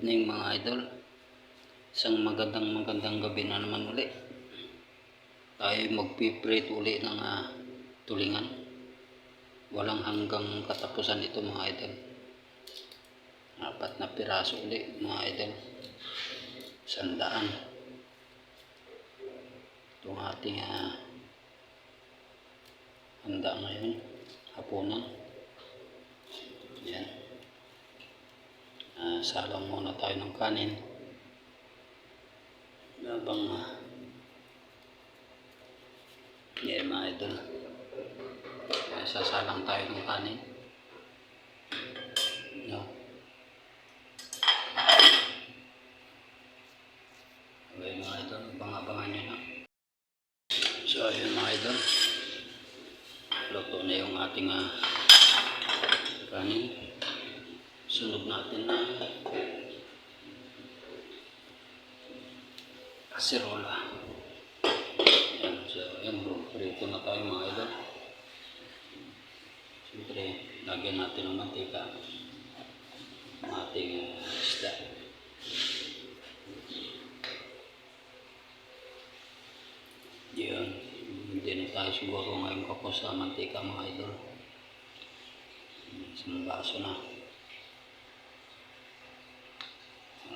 evening mga idol. Isang magandang gabi na naman uli. Tayo magpiprate uli ng tulingan. Walang hanggang katapusan ito mga idol. 4 na piraso uli mga idol. 100. Itong ating handa ngayon. Hapunan. Yan. Salang muna tayo ng kanin habang yan mga idol, sasalang tayo ng kanin, no? Okay mga idol, abangan nyo na. So ayun mga idol, luto na yung ating kanin. Sunod natin na kaserola. Ayan, so ayan, prito na tayo mga idol. Siyempre, lagyan natin ng mantika ang ating isda. Yan, hindi na tayo siguro ngayon kapos sa mantika mga idol. Isang baso na.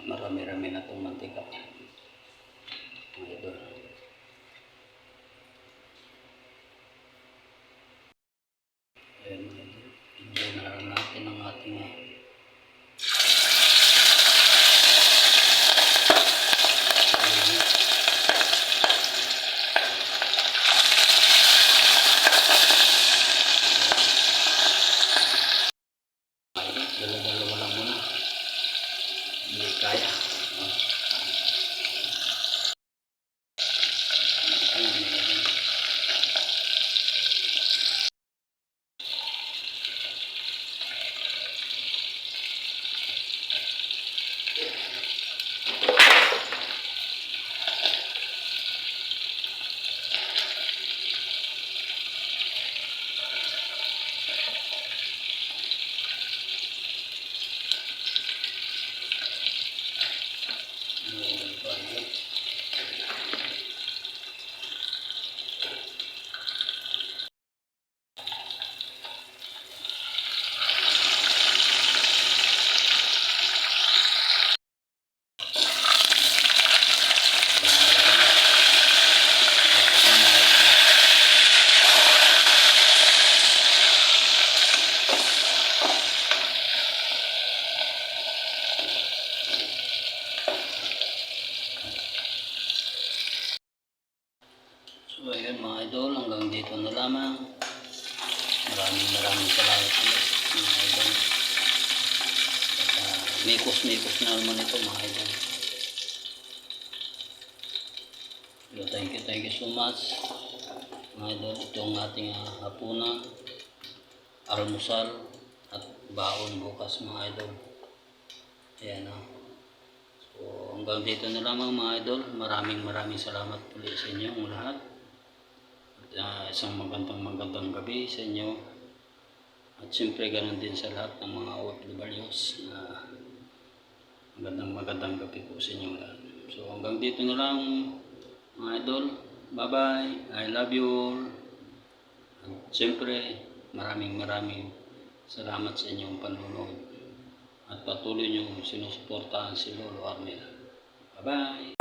Marami-rami na itong mantika mga idol. Ayan mga idol, enjoy na lang natin ang ating dalawa lang muna, hindi kaya. So ayun mga idol, hanggang dito na lamang. Maraming salamat ulit mga idol. At mikos na naman ito mga idol. So thank you so much mga idol. Ito ang ating hapunan, almusal at baon bukas mga idol. Ayan So hanggang dito na lamang mga idol. Maraming salamat ulit sa inyong lahat. Isang magandang gabi sa inyo, at siyempre ganoon din sa lahat ng mga OFWs. Magandang gabi po sa inyo lahat. So hanggang dito na lang mga idol. Bye bye, I love you all. At siyempre maraming salamat sa inyong panonood at patuloy nyo sinusuportahan si Lolo Armel. Bye bye.